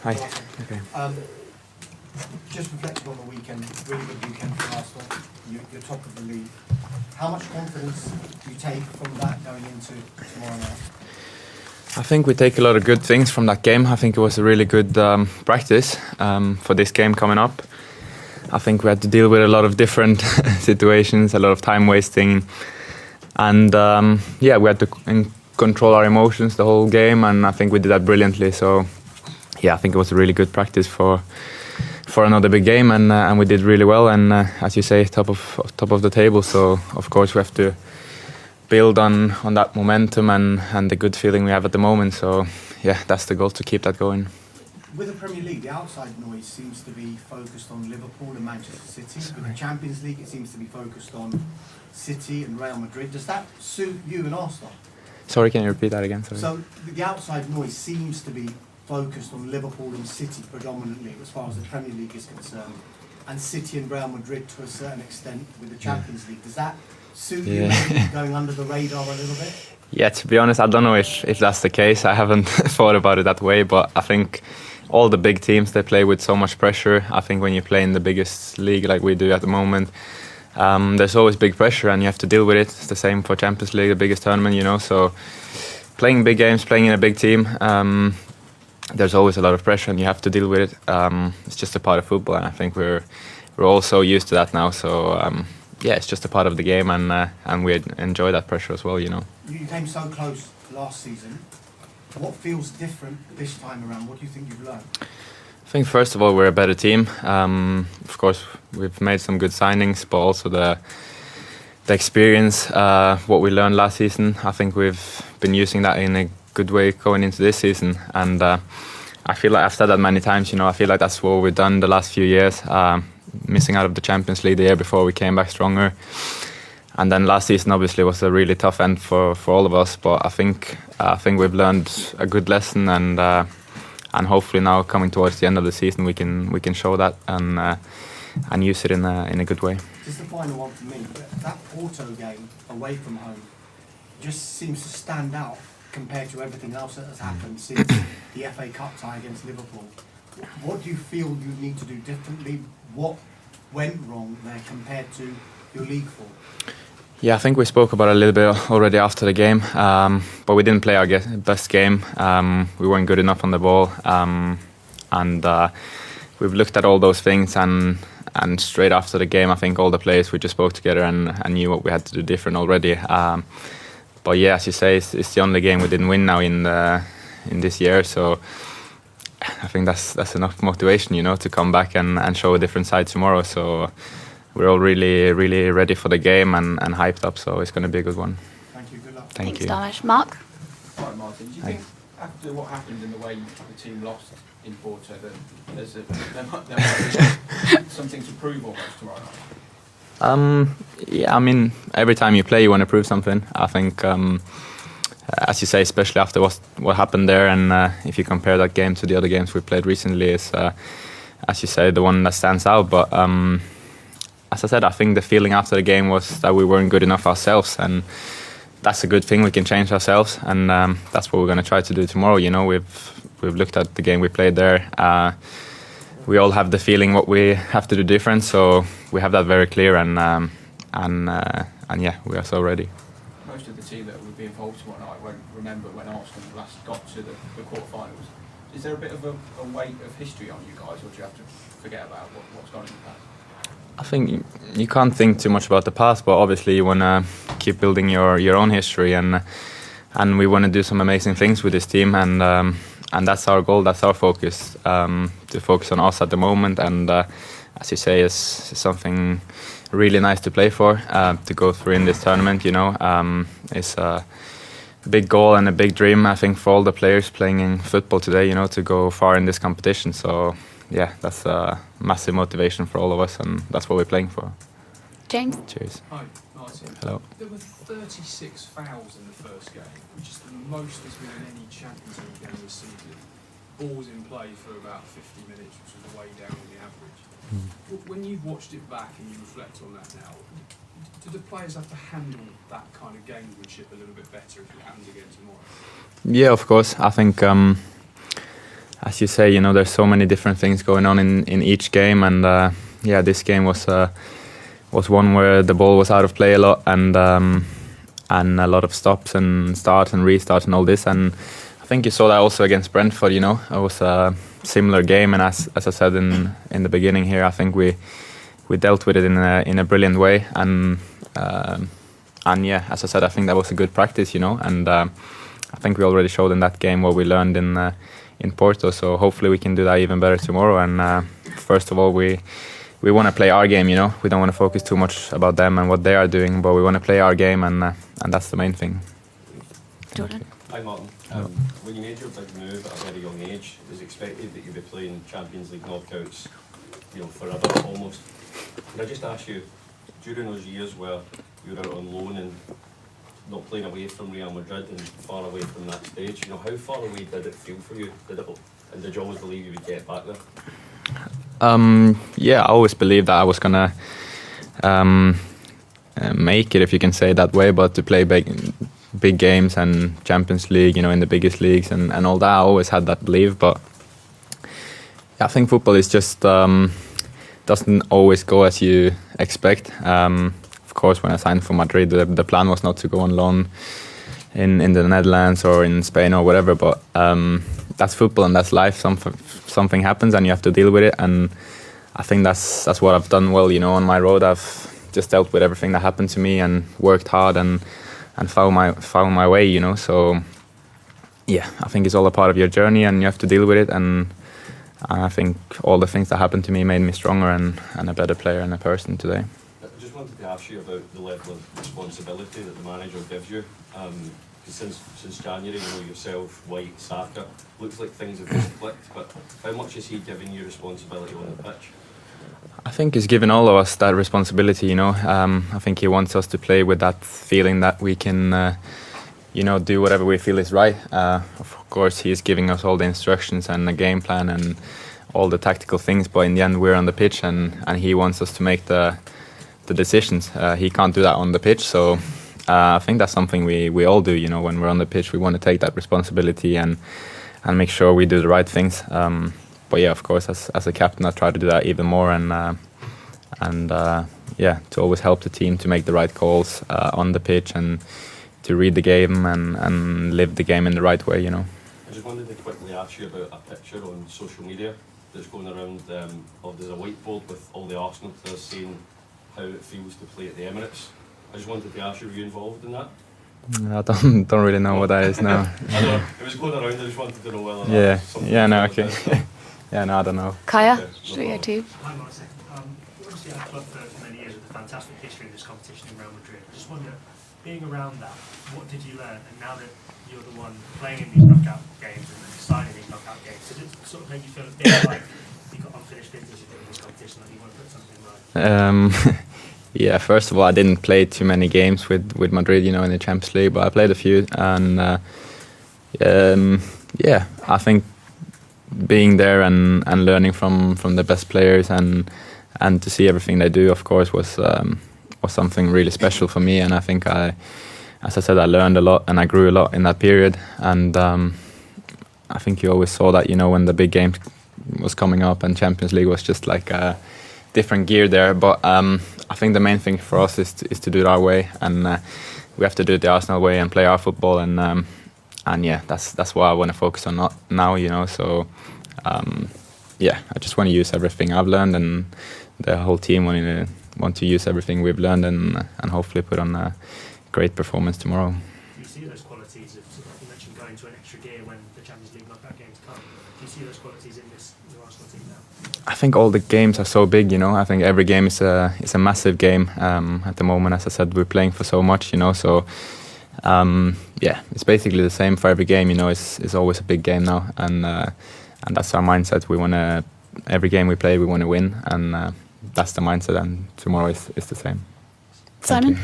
Hi. Okay. Just reflecting on the weekend, really good weekend for Arsenal. You're top of the league. How much confidence do you take from that going into tomorrow night? I think we take a lot of good things from that game. I think it was a really good practice for this game coming up. I think we had to deal with a lot of different situations, a lot of time wasting, and we had to control our emotions the whole game, and I think we did that brilliantly. So I think it was a really good practice for another big game, and we did really well. And as you say, top of the table. So of course we have to build on that momentum and the good feeling we have at the moment. So that's the goal, to keep that going. With the Premier League, the outside noise seems to be focused on Liverpool and Manchester City. With the Champions League, it seems to be focused on City and Real Madrid. Does that suit you and Arsenal? Sorry, can you repeat that again? Sorry. So the outside noise seems to be focused on Liverpool and City predominantly as far as the Premier League is concerned, and City and Real Madrid to a certain extent with the Champions League. Does that suit you, maybe going under the radar a little bit? Yeah, to be honest, I don't know if that's the case. I haven't thought about it that way, but I think all the big teams, they play with so much pressure. I think when you play in the biggest league like we do at the moment, there's always big pressure and you have to deal with it. It's the same for Champions League, the biggest tournament, you know. So playing big games, playing in a big team, there's always a lot of pressure and you have to deal with it. It's just a part of football, and I think we're all so used to that now. So it's just a part of the game, and we enjoy that pressure as well, you know. You came so close last season. What feels different this time around? What do you think you've learned? I think first of all we're a better team. Of course we've made some good signings, but also the experience, what we learned last season, I think we've been using that in a good way going into this season. And I feel like I've said that many times, you know, I feel like that's what we've done the last few years, missing out of the Champions League the year before. We came back stronger. And then last season obviously was a really tough end for all of us, but I think we've learned a good lesson, and hopefully now coming towards the end of the season we can show that and use it in a good way. Just the final one for me. That Porto game away from home just seems to stand out compared to everything else that has happened since the FA Cup tie against Liverpool. What do you feel you need to do differently? What went wrong there compared to your league form? Yeah, I think we spoke about it a little bit already after the game, but we didn't play our best game. We weren't good enough on the ball, and we've looked at all those things, and straight after the game, I think all the players, we just spoke together and knew what we had to do different already. But as you say, it's the only game we didn't win now in this year, so I think that's enough motivation, you know, to come back and show a different side tomorrow. So we're all really, really ready for the game and hyped up, so it's going to be a good one. Thank you, good luck. Thank you. Thanks, Mark. Right, Martin, do you think after what happened in the way the team lost in Porto, that there might be something to prove almost tomorrow night? I mean, every time you play you want to prove something. I think, as you say, especially after what happened there, and if you compare that game to the other games we played recently, is, as you say, the one that stands out. But as I said, I think the feeling after the game was that we weren't good enough ourselves, and that's a good thing. We can change ourselves, and that's what we're going to try to do tomorrow. You know, we've looked at the game we played there. We all have the feeling what we have to do different, so we have that very clear, and we are so ready. Most of the team that will be involved tomorrow night won't remember when Arsenal last got to the quarterfinals. Is there a bit of a weight of history on you guys, or do you have to forget about what's gone in the past? I think you can't think too much about the past, but obviously you want to keep building your own history, and we want to do some amazing things with this team, and that's our goal, that's our focus, to focus on us at the moment, and as you say, is something really nice to play for, to go through in this tournament, you know. It's a big goal and a big dream, I think, for all the players playing in football today, you know, to go far in this competition. So that's a massive motivation for all of us, and that's what we're playing for. James? Cheers. Hi, Martin. Hello. There were 36 fouls in the first game, which is the most there's been in any Champions League game this season. Balls in play for about 50 minutes, which was way down on the average. When you've watched it back and you reflect on that now, do the players have to handle that kind of gamesmanship a little bit better if it happens again tomorrow? Yeah, of course. I think as you say, you know, there's so many different things going on in each game, and yeah, this game was one where the ball was out of play a lot, and a lot of stops and starts and restarts and all this, and I think you saw that also against Brentford. You know, it was a similar game, and as I said in the beginning here, I think we dealt with it in a brilliant way, and yeah, as I said, I think that was a good practice, you know, and I think we already showed in that game what we learned in Porto, so hopefully we can do that even better tomorrow. And first of all, we want to play our game, you know. We don't want to focus too much about them and what they are doing, but we want to play our game, and that's the main thing. Jordan? Hi Martin. When you made your big move at a very young age, it was expected that you'd be playing Champions League knockouts, you know, forever almost. Can I just ask you, during those years where you were out on loan and not playing away from Real Madrid and far away from that stage, you know, how far away did it feel for you? And did you always believe you would get back there? Yeah, I always believed that I was gonna make it, if you can say it that way, but to play big games and Champions League, you know, in the biggest leagues and all that, I always had that belief. But I think football is just doesn't always go as you expect. Of course, when I signed for Madrid, the plan was not to go on loan in the Netherlands or in Spain or whatever, but that's football and that's life. Something happens and you have to deal with it, and I think that's what I've done well, you know. On my road, I've just dealt with everything that happened to me and worked hard and found my way, you know. So yeah, I think it's all a part of your journey and you have to deal with it, and I think all the things that happened to me made me stronger and a better player and a person today. I just wanted to ask you about the level of responsibility that the manager gives you. Since January, you know, yourself, White, Saka, looks like things have just clicked, but how much is he giving you responsibility on the pitch? I think he's given all of us that responsibility, you know. I think he wants us to play with that feeling that we can, you know, do whatever we feel is right. Of course, he's giving us all the instructions and the game plan and all the tactical things, but in the end, we're on the pitch, and he wants us to make the decisions. He can't do that on the pitch, so I think that's something we all do, you know. When we're on the pitch, we want to take that responsibility and make sure we do the right things. But yeah, of course, as a captain, I try to do that even more, and yeah, to always help the team to make the right calls on the pitch and to read the game and live the game in the right way, you know. I just wanted to quickly ask you about a picture on social media that's going around. There's a whiteboard with all the Arsenal players saying how it feels to play at the Emirates. I just wanted to ask you, were you involved in that? I don't really know what that is now. I know, it was going around, I just wanted to know whether that Yeah, was something yeah, no, that was okay. there. Yeah, no, I don't know. Kaya, Okay, no should we go to you? Hi Martin. Obviously our club for many years with a fantastic history in this competition in Real Madrid. I just wonder, being around that, what did you learn? And now that you're the one playing in these knockout games and deciding these knockout games, does it sort of make you feel a bit like you've got unfinished business in this competition, like you want to put something right? Yeah, first of all, I didn't play too many games with Madrid, you know, in the Champions League, but I played a few, and yeah, I think being there and learning from the best players and to see everything they do, of course, was something really special for me. And I think as I said, I learned a lot and I grew a lot in that period. And I think you always saw that, you know, when the big game was coming up and Champions League was just like a different gear there. But I think the main thing for us is to do it our way, and we have to do it the Arsenal way and play our football. And yeah, that's what I want to focus on now, you know. So yeah, I just want to use everything I've learned, and the whole team want to use everything we've learned and hopefully put on a great performance tomorrow. Do you see those qualities of, you mentioned going to an extra gear when the Champions League knockout games come? Do you see those qualities in this new Arsenal team now? I think all the games are so big, you know. I think every game is a massive game at the moment. As I said, we're playing for so much, you know. So yeah, it's basically the same for every game, you know. It's always a big game now, and that's our mindset. We want to, every game we play, we want to win, and that's the mindset. And tomorrow is the same. Simon?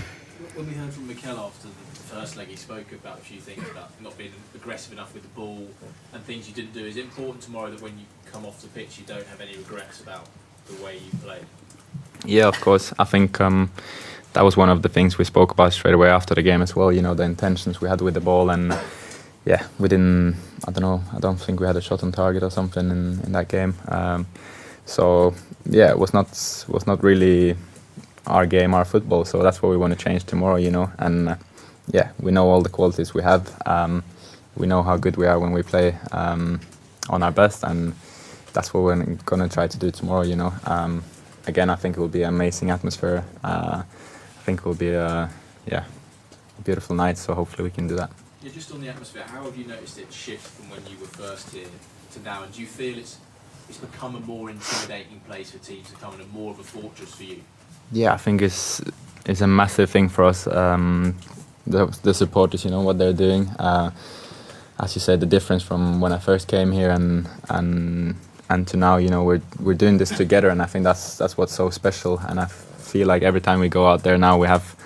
When we heard from Mikel after the first leg, he spoke about a few things about not being aggressive enough with the ball and things you didn't do. Is it important tomorrow that when you come off the pitch, you don't have any regrets about the way you played? Yeah, of course. I think that was one of the things we spoke about straight away after the game as well. You know, the intentions we had with the ball, and yeah, we didn't. I don't know. I don't think we had a shot on target or something in that game. So yeah, it was not really our game, our football. So that's what we want to change tomorrow, you know. And yeah, we know all the qualities we have. We know how good we are when we play on our best, and that's what we're going to try to do tomorrow, you know. Again, I think it will be an amazing atmosphere. I think it will be a beautiful night. So hopefully we can do that. Yeah, just on the atmosphere, how have you noticed it shift from when you were first here to now? And do you feel it's become a more intimidating place for teams, becoming more of a fortress for you? Yeah, I think it's a massive thing for us. The supporters, you know, what they're doing. As you said, the difference from when I first came here and to now, you know, we're doing this together, and I think that's what's so special. And I feel like every time we go out there now, we have,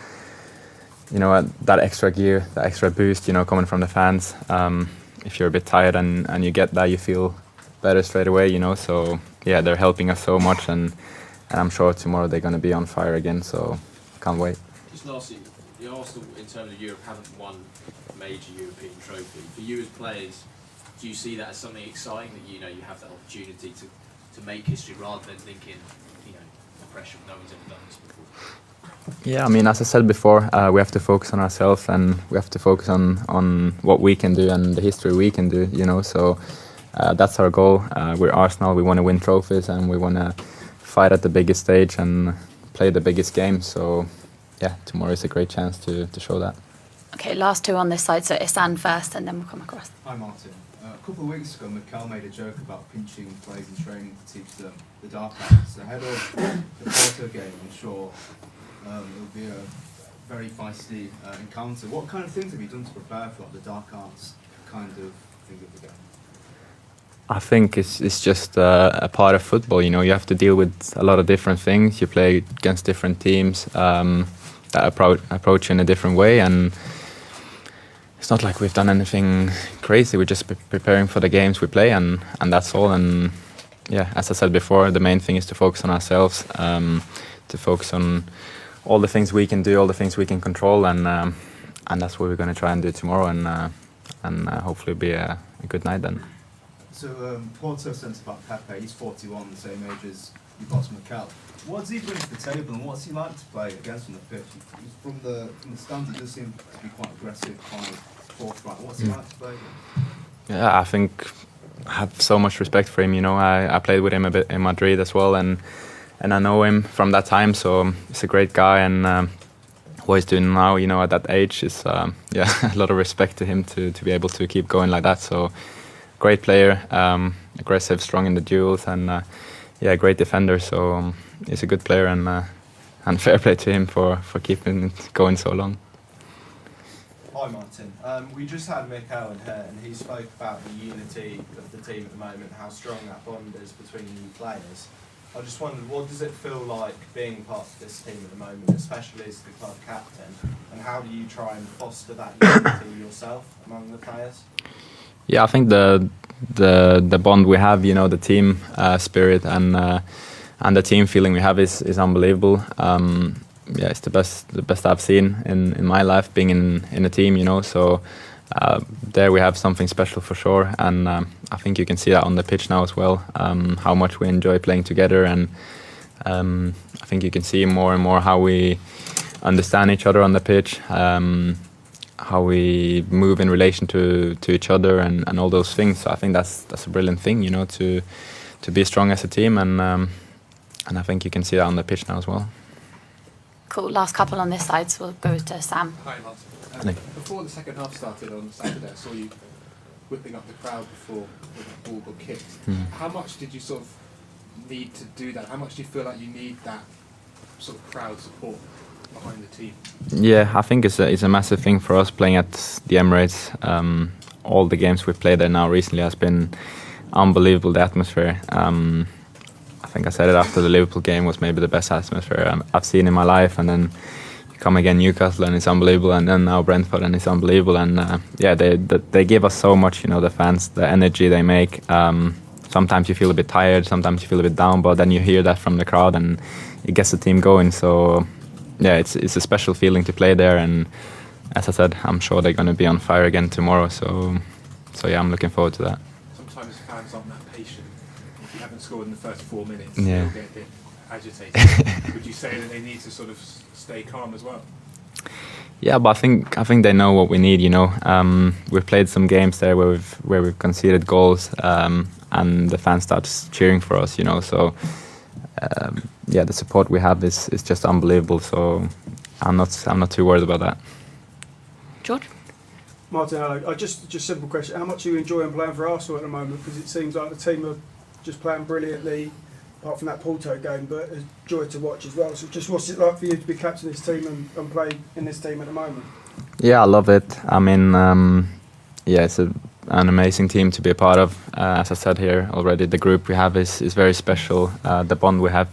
you know, that extra gear, that extra boost, you know, coming from the fans. If you're a bit tired and you get that, you feel better straight away, you know. So yeah, they're helping us so much, and I'm sure tomorrow they're going to be on fire again. So can't wait. Just lastly, the Arsenal in terms of Europe haven't won a major European trophy. For you as players, do you see that as something exciting, that you know you have that opportunity to make history rather than thinking, you know, the pressure of no one's ever done this before? Yeah, I mean, as I said before, we have to focus on ourselves, and we have to focus on what we can do and the history we can do, you know. So that's our goal. We're Arsenal. We want to win trophies, and we want to fight at the biggest stage and play the biggest game. So yeah, tomorrow is a great chance to show that. Okay, last two on this side. So Isan first, and then we'll come across. Hi Martin. A couple of weeks ago, Mikel made a joke about pinching players in training to teach them the dark arts. Ahead of the Porto game, I'm sure it will be a very feisty encounter. What kind of things have you done to prepare for the dark arts kind of thing of the game? I think it's just a part of football, you know. You have to deal with a lot of different things. You play against different teams that approach you in a different way, and it's not like we've done anything crazy. We're just preparing for the games we play, and that's all. And yeah, as I said before, the main thing is to focus on ourselves, to focus on all the things we can do, all the things we can control, and that's what we're going to try and do tomorrow, and hopefully it'll be a good night then. So Porto centre-back Pepe, he's 41, the same age as your boss Mikel. What does he bring to the table, and what's he like to play against on the pitch? From the stands, he does seem to be quite aggressive, quite forthright. What's he like to play against? Yeah, I think I have so much respect for him. You know, I played with him a bit in Madrid as well, and I know him from that time. So he's a great guy, and what he's doing now, you know, at that age is a lot of respect to him to be able to keep going like that. So great player, aggressive, strong in the duels, and great defender. So he's a good player, and fair play to him for keeping it going so long. Hi Martin, we just had Mikel in here, and he spoke about the unity of the team at the moment, how strong that bond is between you players. I just wondered, what does it feel like being part of this team at the moment, especially as the club captain, and how do you try and foster that unity yourself among the players? Yeah, I think the bond we have, you know, the team spirit and the team feeling we have is unbelievable. It's the best I've seen in my life, being in a team, you know. So there we have something special for sure, and I think you can see that on the pitch now as well. How much we enjoy playing together, and I think you can see more and more how we understand each other on the pitch. How we move in relation to each other and all those things. So I think that's a brilliant thing, you know, to be strong as a team, and I think you can see that on the pitch now as well. Cool. Last couple on this side, so we'll go to Sam. Hi, Martin. Before the second half started on Saturday, I saw you whipping up the crowd before the ball got kicked. How much did you sort of need to do that? How much do you feel like you need that sort of crowd support behind the team? Yeah, I think it's a massive thing for us playing at the Emirates. All the games we've played there now recently has been unbelievable. The atmosphere. I think I said it after the Liverpool game was maybe the best atmosphere I've seen in my life, and then you come again Newcastle and it's unbelievable, and then now Brentford and it's unbelievable, and they give us so much, you know, the fans, the energy they make. Sometimes you feel a bit tired, sometimes you feel a bit down, but then you hear that from the crowd and it gets the team going. So yeah, it's a special feeling to play there, and as I said, I'm sure they're going to be on fire again tomorrow. So yeah, I'm looking forward to that. Sometimes fans aren't that patient. If you haven't scored in the first 4 minutes, Yeah. they'll get a bit agitated. Would you say that they need to sort of stay calm as well? Yeah, but I think they know what we need. We've played some games there where we've conceded goals, and the fans start cheering for us. So yeah, the support we have is just unbelievable. So I'm not too worried about that. George? Martin, hello. Just simple question. How much are you enjoying playing for Arsenal at the moment? Because it seems like the team are just playing brilliantly, apart from that Porto game, but it's a joy to watch as well. So just what's it like for you to be captain of this team and play in this team at the moment? Yeah, I love it. I mean, yeah, it's an amazing team to be a part of. As I said here already, the group we have is very special. The bond we have,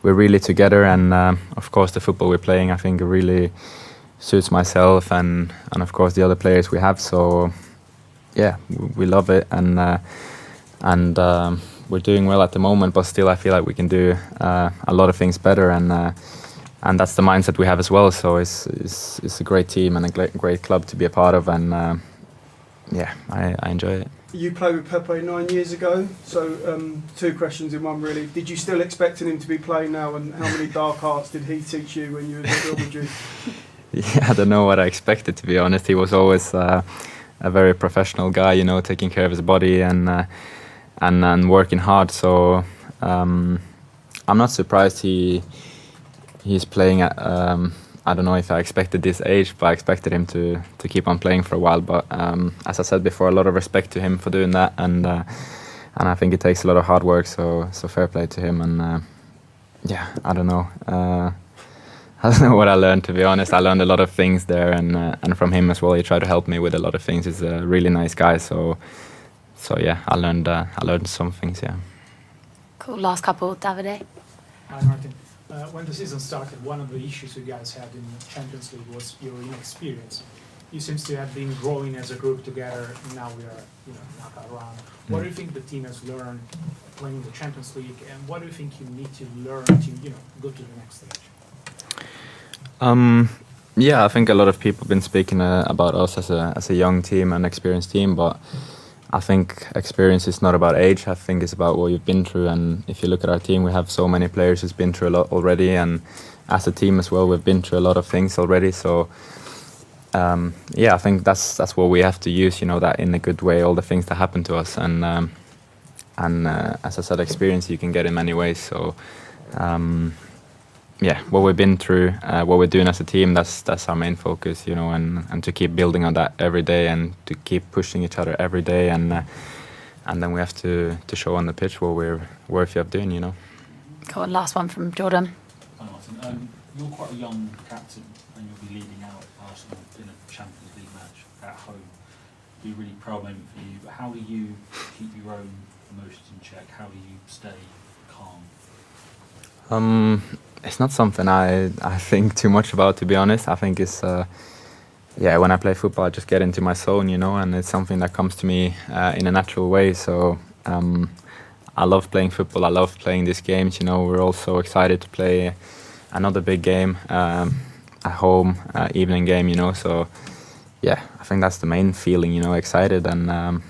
we're really together, and of course the football we're playing, I think, really suits myself and of course the other players we have. So yeah, we love it, and we're doing well at the moment, but still I feel like we can do a lot of things better, and that's the mindset we have as well. So it's a great team and a great club to be a part of, and yeah, I enjoy it. You played with Pepe 9 years ago, so 2 questions in one really. Did you still expect him to be playing now, and how many dark arts did he teach you when you were at Real Madrid? Yeah, I don't know what I expected, to be honest. He was always a very professional guy, taking care of his body and working hard. So I'm not surprised he's playing at, I don't know if I expected this age, but I expected him to keep on playing for a while. But as I said before, a lot of respect to him for doing that, and I think it takes a lot of hard work. So fair play to him. And yeah, I don't know. I don't know what I learned, to be honest. I learned a lot of things there, and from him as well. He tried to help me with a lot of things. He's a really nice guy. So yeah, I learned some things. Yeah. Cool. Last couple, Davide. Hi, Martin. When the season started, one of the issues you guys had in the Champions League was your inexperience. You seem to have been growing as a group together. Now we are, knockout round. What do you think the team has learned playing the Champions League, and what do you think you need to learn to, go to the next stage? Yeah, I think a lot of people have been speaking about us as a young team and experienced team, but I think experience is not about age. I think it's about what you've been through, and if you look at our team, we have so many players who's been through a lot already, and as a team as well, we've been through a lot of things already. So yeah, I think that's what we have to use, that in a good way, all the things that happen to us, and as I said, experience you can get in many ways. So yeah, what we've been through, what we're doing as a team, that's our main focus, and to keep building on that every day, and to keep pushing each other every day, and then we have to show on the pitch what we're worthy of doing, Cool. And last one from Jordan. Hi, Martin. You're quite a young captain, and you'll be leading out Arsenal in a Champions League match at home. It'll be a really proud moment for you. But how do you keep your own emotions in check? How do you stay calm? It's not something I think too much about, to be honest. I think it's yeah, when I play football, I just get into my zone, and it's something that comes to me in a natural way. So I love playing football. I love playing these games. We're all so excited to play another big game at home, evening game. So yeah, I think that's the main feeling. Excited, and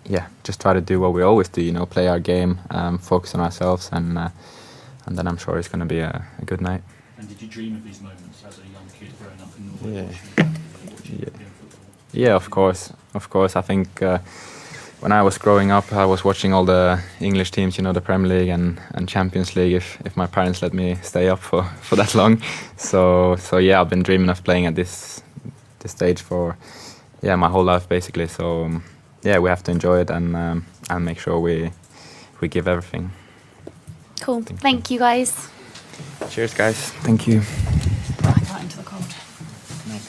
yeah, just try to do what we always do. Play our game, focus on ourselves, and then I'm sure it's going to be a good night. And did you dream of these moments as a young kid growing up in Norway? Yeah. Yeah, of course. I think when I was growing up, I was watching all the English teams, the Premier League and Champions League, if my parents let me stay up for that long. So yeah, I've been dreaming of playing at this stage for my whole life, basically. So yeah, we have to enjoy it and make sure we give everything. Cool. Thank you, guys. Cheers, guys. Thank you.